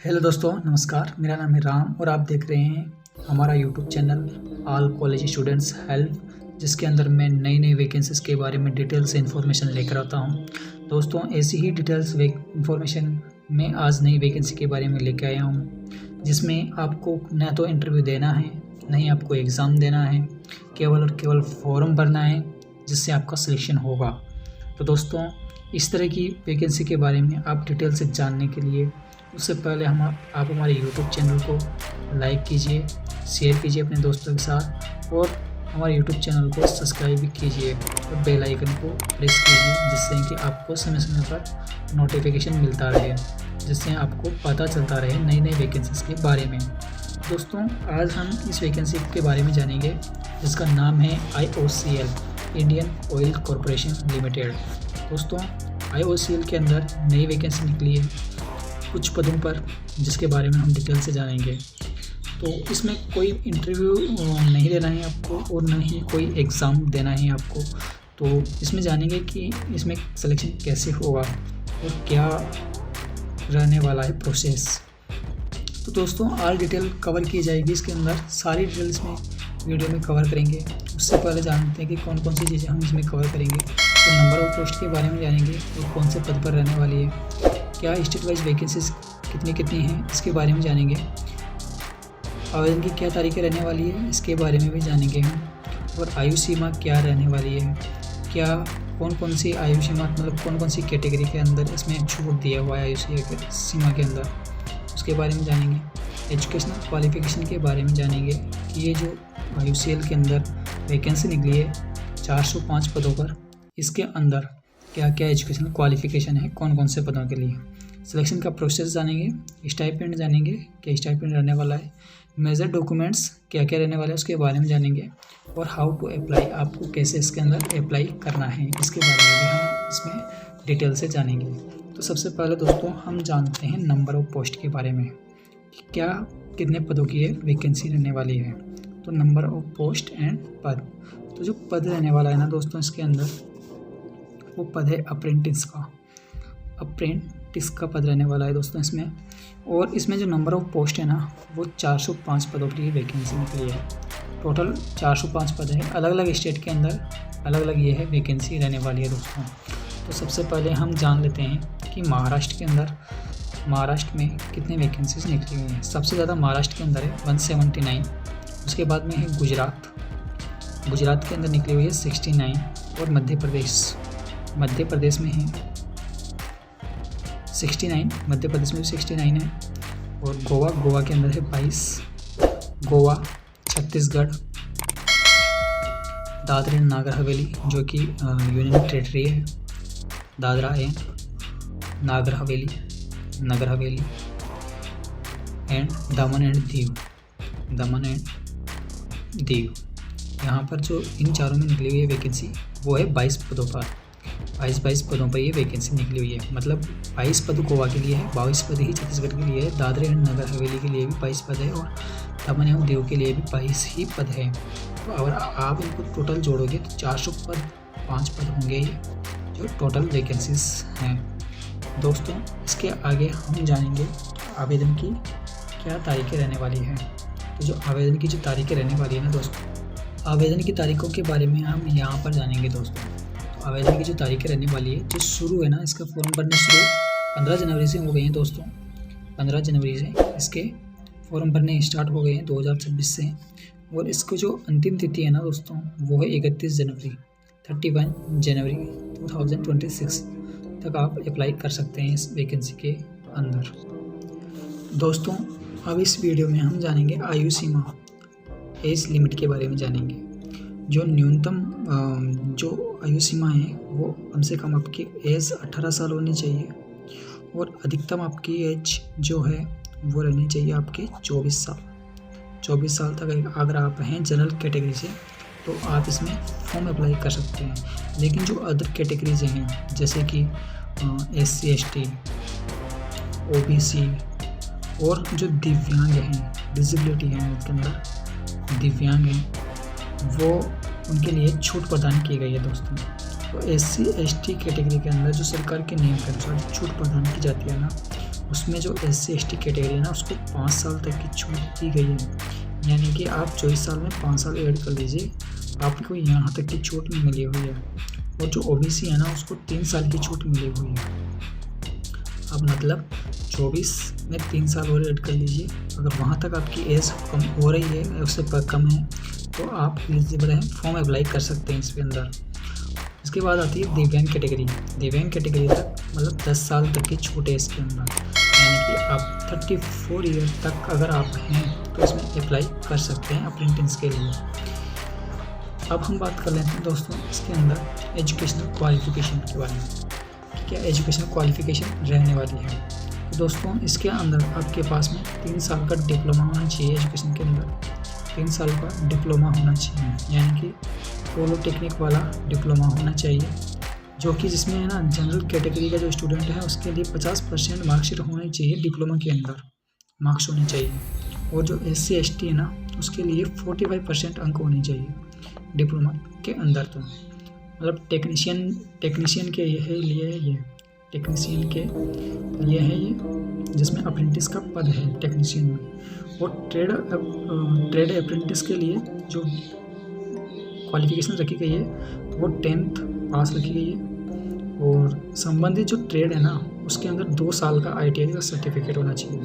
Hello दोस्तों, नमस्कार। मेरा नाम है राम और आप देख रहे हैं हमारा YouTube channel all college students help, जिसके अंदर मैं नई नई वैकेंसीज के बारे में डिटेल से इन्फॉर्मेशन लेकर आता हूं। दोस्तों, ऐसी ही डिटेल्स इन्फॉर्मेशन मैं आज नई वैकेंसी के बारे में लेकर आया हूं, जिसमें आपको न तो इंटरव्यू देना है, न ही आपको एग्ज़ाम देना है, केवल और केवल फॉर्म भरना है जिससे आपका सिलेक्शन होगा। तो दोस्तों, इस तरह की वैकेंसी के बारे में आप डिटेल से जानने के लिए उससे पहले आप हमारे यूट्यूब चैनल को लाइक कीजिए, शेयर कीजिए अपने दोस्तों के साथ और हमारे यूट्यूब चैनल को सब्सक्राइब भी कीजिए और बेल आइकन को प्रेस कीजिए, जिससे कि आपको समय समय पर नोटिफिकेशन मिलता रहे, जिससे आपको पता चलता रहे नई नई वैकेंसीज़ के बारे में। दोस्तों, आज हम इस वैकेंसी के बारे में जानेंगे जिसका नाम है IOCL, Indian oil corporation limited. दोस्तों, IOCL के अंदर नई वैकेंसी निकली है कुछ पदों पर, जिसके बारे में हम डिटेल से जानेंगे। तो इसमें कोई इंटरव्यू नहीं देना है आपको और न ही कोई एग्ज़ाम देना है आपको। तो इसमें जानेंगे कि इसमें सिलेक्शन कैसे होगा और क्या रहने वाला है प्रोसेस। तो दोस्तों, ऑल डिटेल कवर की जाएगी इसके अंदर, सारी डिटेल्स में वीडियो में कवर करेंगे। उससे पहले जानते हैं कि कौन कौन सी चीज़ें हम इसमें कवर करेंगे। तो नंबर ऑफ पोस्ट के बारे में जानेंगे और कौन से पद पर रहने वाली है, क्या स्टेट वाइज वैकेंसीज कितनी हैं इसके बारे में जानेंगे। आवेदन की क्या तारीखें रहने वाली है इसके बारे में भी जानेंगे हम। और आयु सीमा क्या रहने वाली है, क्या कौन कौन सी आयु सीमा, मतलब कौन कौन सी कैटेगरी के अंदर इसमें छूट दिया हुआ है आयु सीमा के अंदर, उसके बारे में जानेंगे। एजुकेशनल क्वालिफिकेशन के बारे में जानेंगे कि ये जो IOCL के अंदर वैकेंसी निकली है 405 पदों पर, इसके अंदर क्या क्या एजुकेशनल क्वालिफिकेशन है कौन कौन से पदों के लिए। सिलेक्शन का प्रोसेस जानेंगे, स्टाइपेंड जानेंगे क्या स्टाइपेंड रहने वाला है, मेजर डॉक्यूमेंट्स क्या क्या रहने वाला है उसके बारे में जानेंगे। और हाउ टू अप्लाई, आपको कैसे इसके अंदर अप्लाई करना है इसके बारे में भी हम इसमें डिटेल से जानेंगे। तो सबसे पहले दोस्तों हम जानते हैं नंबर ऑफ पोस्ट के बारे में, क्या कितने पदों की ये वैकेंसी रहने वाली है। तो नंबर ऑफ पोस्ट एंड पद, तो जो पद रहने वाला है ना दोस्तों इसके अंदर, वो पद है अप्रेंटिस का पद रहने वाला है दोस्तों इसमें। और इसमें जो नंबर ऑफ पोस्ट है ना, वो 405 पदों की वैकेंसी निकली है। टोटल 405 पद है, अलग अलग स्टेट के अंदर अलग अलग ये है वैकेंसी रहने वाली है दोस्तों। तो सबसे पहले हम जान लेते हैं कि महाराष्ट्र में कितने वैकेंसीज निकली हुई हैं। सबसे ज़्यादा महाराष्ट्र के अंदर है 179, उसके बाद में है गुजरात के अंदर निकली हुई है 69, और मध्य प्रदेश में है 69, मध्य प्रदेश में भी 69 है। और गोवा के अंदर है 22, गोवा, छत्तीसगढ़, दादरा एंड नागर हवेली जो कि यूनियन टेरिटरी है, Dadra and Nagar Haveli and Daman and Diu. यहाँ पर जो इन चारों में निकली हुई है वैकेंसी वो है 22 पदों पर, 22 पदों पर ये वैकेंसी निकली हुई है। मतलब 22 पद गोवा के लिए है, 22 पद ही छत्तीसगढ़ के लिए है, दादरा एंड नगर हवेली के लिए भी 22 पद है, और दमन एवं दीव के लिए भी 22 ही पद है। तो अगर आप इनको टोटल जोड़ोगे तो 405 पद होंगे ये जो टोटल वैकेंसीज हैं। दोस्तों, इसके आगे हम जानेंगे आवेदन की क्या तारीखें रहने वाली हैं। तो जो आवेदन की जो तारीखें रहने वाली है ना दोस्तों, आवेदन की तारीखों के बारे में हम यहाँ पर जानेंगे दोस्तों। तो आवेदन की जो तारीखें रहने वाली है, जो शुरू है ना, इसका फॉर्म भरने शुरू 15 जनवरी से हो गई हैं दोस्तों। 15 जनवरी से इसके फॉर्म भरने स्टार्ट हो गए हैं 2026 से। और इसको जो अंतिम तिथि है ना दोस्तों, वो है 31 जनवरी 2026 तक आप अप्लाई कर सकते हैं इस वैकेंसी के अंदर। दोस्तों, अब इस वीडियो में हम जानेंगे आयु सीमा, एज लिमिट के बारे में जानेंगे। जो न्यूनतम जो आयु सीमा है वो कम से कम आपकी एज 18 साल होनी चाहिए, और अधिकतम आपकी एज जो है वो रहनी चाहिए आपकी 24 साल तक। अगर आप हैं जनरल कैटेगरी से तो आप इसमें फॉर्म अप्लाई कर सकते हैं। लेकिन जो अदर कैटेगरीज हैं जैसे कि SC ST OBC और जो दिव्यांग हैं, डिसेबिलिटी हैं उनके अंदर दिव्यांग हैं, वो उनके लिए छूट प्रदान की गई है दोस्तों। तो SC ST कैटेगरी के अंदर जो सरकार के नियम के अनुसार छूट प्रदान की जाती है ना, उसमें जो SC/ST कैटेगरी है ना उसको 5 साल तक की छूट दी गई है। यानी कि आप 24 साल में 5 साल ऐड कर लीजिए, आपको यहाँ तक की छूट मिली हुई है। और जो OBC है ना उसको 3 साल की छूट मिली हुई है। अब मतलब 24 में 3 साल और ऐड कर लीजिए, अगर वहाँ तक आपकी एज कम हो रही है, उससे कम है, तो आप एलिजिबल हैं, फॉर्म अप्लाई कर सकते हैं इसके अंदर। इसके बाद आती है दिव्यांग कैटेगरी। दिव्यांग कैटेगरी तक मतलब 10 साल तक की छूट है इसके अंदर, यानी कि आप 34 ईयर तक अगर आप हैं तो इसमें अप्लाई कर सकते हैं अप्रेंटिस के लिए। अब हम बात कर लेते हैं दोस्तों इसके अंदर एजुकेशनल क्वालिफिकेशन के बारे में, क्या एजुकेशनल क्वालिफिकेशन रहने वाली है। तो दोस्तों इसके अंदर आपके पास में 3 साल का डिप्लोमा होना चाहिए। एजुकेशन के अंदर 3 साल का डिप्लोमा होना चाहिए, यानी कि पॉलिटेक्निक वाला डिप्लोमा होना चाहिए, जो कि जिसमें है ना जनरल कैटेगरी का जो स्टूडेंट है उसके लिए 50% मार्कशीट होनी चाहिए, डिप्लोमा के अंदर मार्क्स होने चाहिए। और जो SC/ST है ना उसके लिए 45% अंक होने चाहिए डिप्लोमा के अंदर। तो मतलब टेक्नीशियन के लिए ये टेक्नीशियन के लिए है ये, जिसमें अप्रेंटिस का पद है टेक्नीशियन में। और ट्रेड अप्रेंटिस के लिए जो क्वालिफिकेशन रखी गई है वो 10th पास रखी गई है। और संबंधित जो ट्रेड है ना उसके अंदर 2 साल का ITI का सर्टिफिकेट होना चाहिए,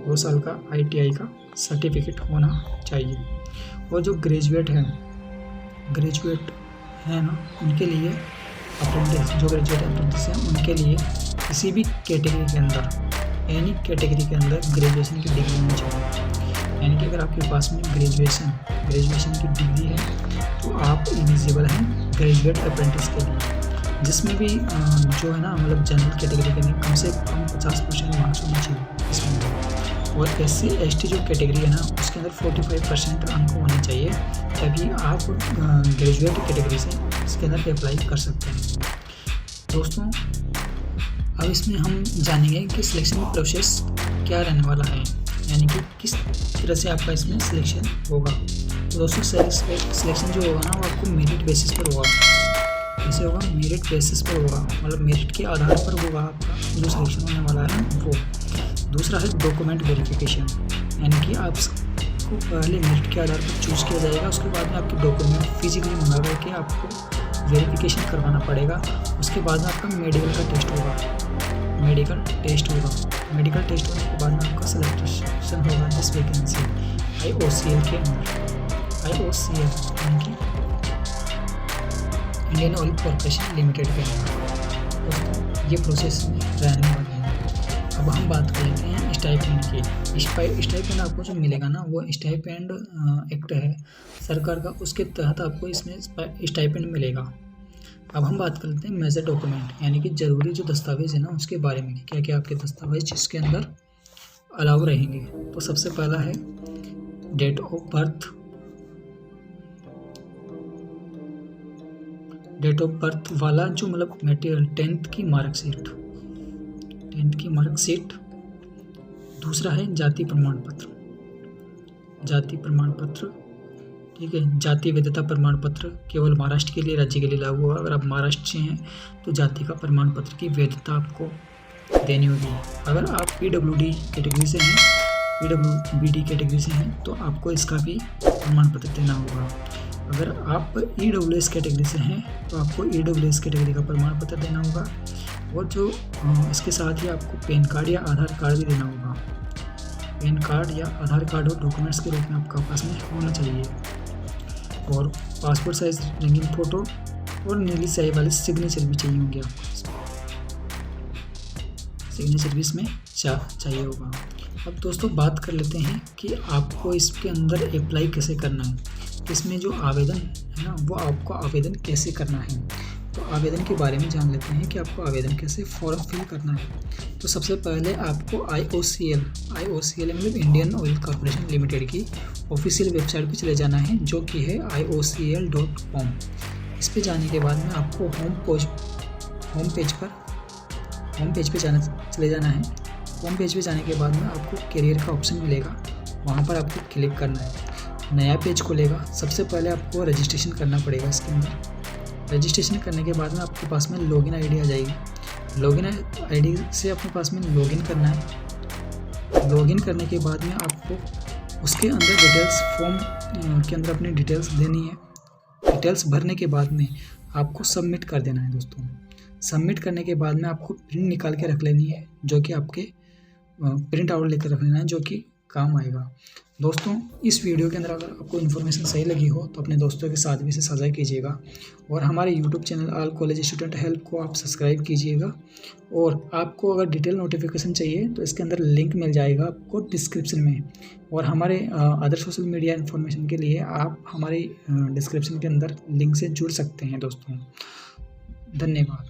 2 साल का ITI का सर्टिफिकेट होना चाहिए। और जो ग्रेजुएट है ना उनके लिए अप्रेंटिस, जो ग्रेजुएट अप्रेंटिस हैं उनके लिए किसी भी कैटेगरी के अंदर, एनी कैटेगरी के अंदर ग्रेजुएशन की डिग्री होनी चाहिए। यानी कि अगर आपके पास में ग्रेजुएशन की डिग्री है तो आप एलिजिबल हैं ग्रेजुएट अप्रेंटिस के लिए, जिसमें भी जो है ना मतलब जनरल कैटेगरी के लिए कम से कम 50% मार्क्स होने चाहिए इसमें। और SC/ST जो कैटेगरी है ना उसके अंदर 45% अंक होने चाहिए, तभी आप ग्रेजुएट कैटेगरी से इसके अंदर अप्लाई कर सकते हैं। दोस्तों अब इसमें हम जानेंगे कि सिलेक्शन प्रोसेस क्या रहने वाला है, यानी कि किस तरह से आपका इसमें सिलेक्शन होगा। तो दोस्तों सिलेक्शन जो होगा ना वो आपको मेरिट बेसिस पर होगा। कैसे होगा? मेरिट बेसिस पर होगा, मतलब मेरिट के आधार पर होगा आपका जो सिलेक्शन होने वाला है वो। दूसरा है डॉक्यूमेंट वेरिफिकेशन, यानी कि आपको पहले मेरिट के आधार पर चूज़ किया जाएगा, उसके बाद में आपके डॉक्यूमेंट फिजिकली मंगा करके आपको वेरिफिकेशन करवाना पड़ेगा। उसके बाद में आपका मेडिकल टेस्ट होने के बाद में आपका सिलेक्शन होगा इस वैकेंसी IOCL के अंदर। IOCL यानी कि इंडियन ऑयल कॉर्पोरेशन लिमिटेड के अंदर। दोस्तों ये प्रोसेस में रहने वाले हैं। अब हम बात कर लेते हैं स्टाइपेंड की। स्टाइपेंड आपको जो मिलेगा ना वो स्टाइपेंड एक्ट है सरकार का, उसके तहत आपको इसमें स्टाइपेंड मिलेगा। अब हम बात कर लेते हैं मेजर डॉक्यूमेंट, यानी कि ज़रूरी जो दस्तावेज है ना उसके बारे में, क्या क्या आपके दस्तावेज जिसके अंदर अलाउ रहेंगे। तो सबसे पहला है डेट ऑफ बर्थ वाला जो मतलब मटेरियल 10th की मार्कशीट। दूसरा है जाति प्रमाण पत्र, ठीक है। जाति वैधता प्रमाण पत्र केवल महाराष्ट्र के लिए, राज्य के लिए लागू होगा। अगर आप महाराष्ट्र से हैं तो जाति का प्रमाण पत्र की वैधता आपको देनी होगी। अगर आप PWD कैटेगरी से हैं, PWBD कैटेगरी से हैं तो आपको इसका भी प्रमाण पत्र देना होगा। अगर आप EWS कैटेगरी से हैं तो आपको EWS कैटेगरी का प्रमाण पत्र देना होगा। और जो इसके साथ ही आपको पैन कार्ड या आधार कार्ड भी देना होगा। पैन कार्ड या आधार कार्ड और डॉक्यूमेंट्स के रूप में आपका पास में होना चाहिए। और पासपोर्ट साइज रंगीन फ़ोटो और नीली स्याही वाले सिग्नेचर भी चाहिए होंगे आपको, सिग्नेचर भी इसमें चाहिए होगा। अब दोस्तों बात कर लेते हैं कि आपको इसके अंदर अप्लाई कैसे करना है। इसमें जो आवेदन है ना वो आपको आवेदन कैसे करना है, तो आवेदन के बारे में जान लेते हैं कि आपको आवेदन कैसे फॉर्म फिल करना है। तो सबसे पहले आपको IOCL मतलब इंडियन ऑयल कॉर्पोरेशन लिमिटेड की ऑफिशियल वेबसाइट पर चले जाना है, जो कि है IOCL.com। इस पे जाने के बाद में आपको होम पेज पे चले जाना है। होम पेज पे जाने के बाद में आपको करियर का ऑप्शन मिलेगा, वहाँ पर आपको क्लिक करना है। नया पेज खुलेगा। सबसे पहले आपको रजिस्ट्रेशन करना पड़ेगा इसके अंदर। रजिस्ट्रेशन करने के बाद में आपके पास में लॉगिन ID आ जाएगी। लॉगिन आईडी से अपने पास में लॉगिन करना है। लॉगिन करने के बाद में आपको उसके अंदर डिटेल्स फॉर्म के अंदर अपनी डिटेल्स देनी है। डिटेल्स भरने के बाद में आपको सबमिट कर देना है दोस्तों। सबमिट करने के बाद में आपको प्रिंट निकाल के रख लेनी है, जो कि आपके प्रिंट आउट लेकर रख लेना है, जो कि काम आएगा। दोस्तों, इस वीडियो के अंदर अगर आपको इन्फॉर्मेशन सही लगी हो तो अपने दोस्तों के साथ भी इसे साझा कीजिएगा और हमारे YouTube channel all college student help को आप सब्सक्राइब कीजिएगा। और आपको अगर डिटेल नोटिफिकेशन चाहिए तो इसके अंदर लिंक मिल जाएगा आपको डिस्क्रिप्शन में। और हमारे अदर सोशल मीडिया इन्फॉर्मेशन के लिए आप हमारे डिस्क्रिप्शन के अंदर लिंक से जुड़ सकते हैं दोस्तों। धन्यवाद।